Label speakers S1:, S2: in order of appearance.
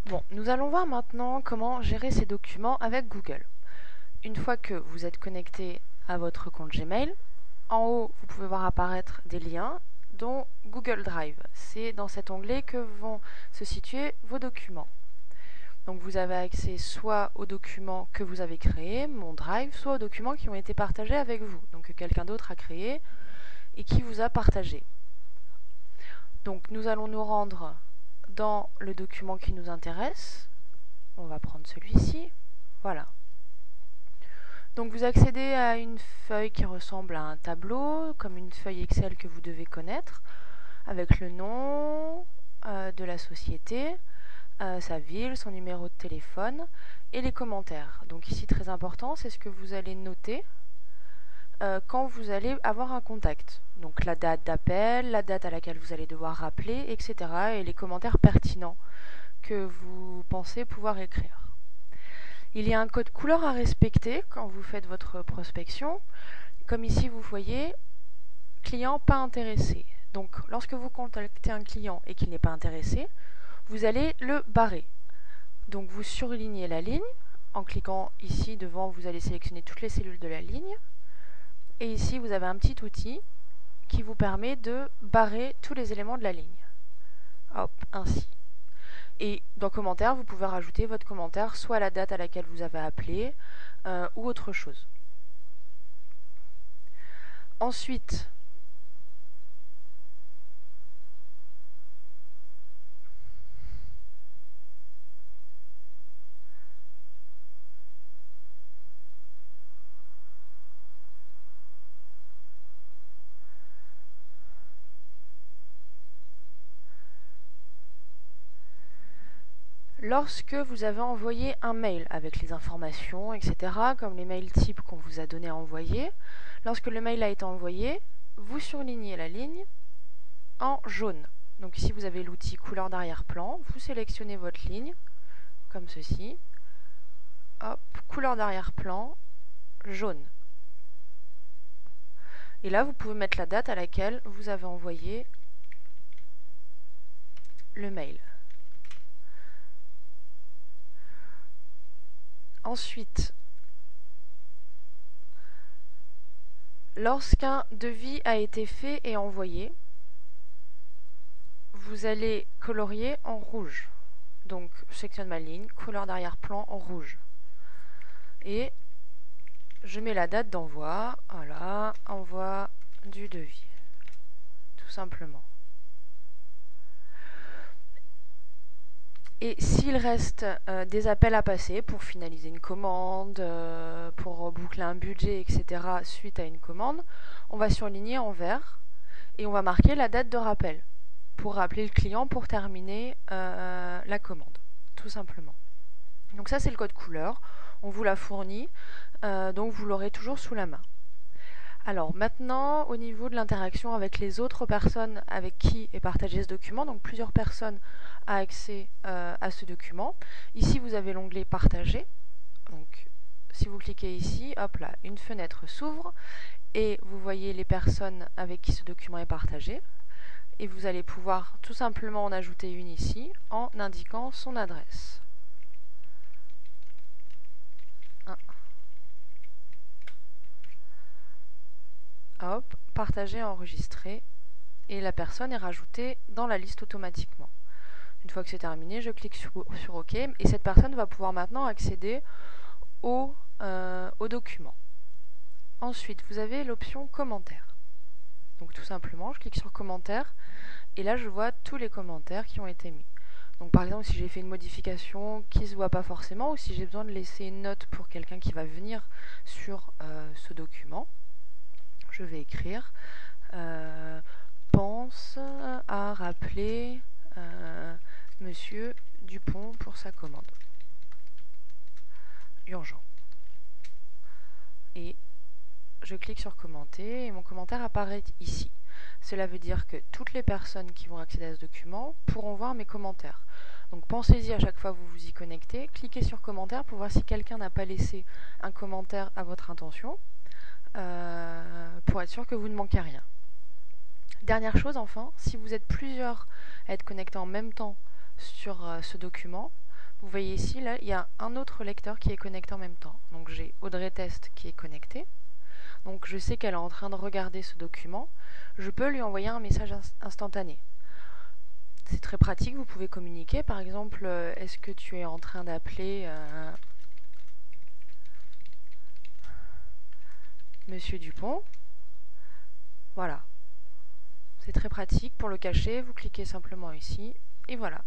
S1: Bon, nous allons voir maintenant comment gérer ces documents avec Google. Une fois que vous êtes connecté à votre compte Gmail, en haut, vous pouvez voir apparaître des liens, dont Google Drive. C'est dans cet onglet que vont se situer vos documents. Donc vous avez accès soit aux documents que vous avez créés, mon Drive, soit aux documents qui ont été partagés avec vous, donc que quelqu'un d'autre a créé et qui vous a partagé. Donc nous allons nous rendre dans le document qui nous intéresse. On va prendre celui-ci. Voilà. Donc vous accédez à une feuille qui ressemble à un tableau, comme une feuille Excel que vous devez connaître, avec le nom de la société, sa ville, son numéro de téléphone et les commentaires. Donc ici, très important, c'est ce que vous allez noter quand vous allez avoir un contact. Donc la date d'appel, la date à laquelle vous allez devoir rappeler, etc. et les commentaires pertinents que vous pensez pouvoir écrire. Il y a un code couleur à respecter quand vous faites votre prospection. Comme ici, vous voyez, client pas intéressé. Donc, lorsque vous contactez un client et qu'il n'est pas intéressé, vous allez le barrer. Donc, vous surlignez la ligne. En cliquant ici devant, vous allez sélectionner toutes les cellules de la ligne. Et ici, vous avez un petit outil qui vous permet de barrer tous les éléments de la ligne. Hop, ainsi. Et dans commentaire, vous pouvez rajouter votre commentaire, soit la date à laquelle vous avez appelé, ou autre chose. Ensuite, lorsque vous avez envoyé un mail avec les informations, etc., comme les mails types qu'on vous a donné à envoyer, lorsque le mail a été envoyé, vous surlignez la ligne en jaune. Donc ici, vous avez l'outil couleur d'arrière-plan, vous sélectionnez votre ligne, comme ceci. Hop, couleur d'arrière-plan, jaune. Et là, vous pouvez mettre la date à laquelle vous avez envoyé le mail. Ensuite, lorsqu'un devis a été fait et envoyé, vous allez colorier en rouge. Donc, je sélectionne ma ligne, couleur d'arrière-plan en rouge. Et je mets la date d'envoi, voilà, envoi du devis, tout simplement. Et s'il reste des appels à passer pour finaliser une commande, pour boucler un budget, etc. suite à une commande, on va surligner en vert et on va marquer la date de rappel pour rappeler le client pour terminer la commande, tout simplement. Donc ça, c'est le code couleur. On vous l'a fourni, donc vous l'aurez toujours sous la main. Alors maintenant, au niveau de l'interaction avec les autres personnes avec qui est partagé ce document, donc plusieurs personnes ont accès à ce document. Ici, vous avez l'onglet Partager. Donc, si vous cliquez ici, hop là, une fenêtre s'ouvre et vous voyez les personnes avec qui ce document est partagé. Et vous allez pouvoir tout simplement en ajouter une ici en indiquant son adresse. Hop, partager, enregistrer, et la personne est rajoutée dans la liste automatiquement. Une fois que c'est terminé, je clique sur OK, et cette personne va pouvoir maintenant accéder au document. Ensuite, vous avez l'option commentaires. Donc tout simplement, je clique sur commentaires, et là je vois tous les commentaires qui ont été mis. Donc par exemple, si j'ai fait une modification qui ne se voit pas forcément, ou si j'ai besoin de laisser une note pour quelqu'un qui va venir sur ce document, je vais écrire pense à rappeler Monsieur Dupont pour sa commande. Urgent. Et je clique sur commenter et mon commentaire apparaît ici. Cela veut dire que toutes les personnes qui vont accéder à ce document pourront voir mes commentaires. Donc pensez-y à chaque fois que vous vous y connectez, cliquez sur commentaire pour voir si quelqu'un n'a pas laissé un commentaire à votre intention. Pour être sûr que vous ne manquez rien. Dernière chose enfin, si vous êtes plusieurs à être connectés en même temps sur ce document, Vous voyez ici, là, il y a un autre lecteur qui est connecté en même temps. Donc j'ai Audrey Test qui est connectée. Donc je sais qu'elle est en train de regarder ce document. Je peux lui envoyer un message instantané. C'est très pratique, vous pouvez communiquer. Par exemple, est-ce que tu es en train d'appeler Monsieur Dupont? Voilà. C'est très pratique. Pour le cacher, vous cliquez simplement ici. Et voilà.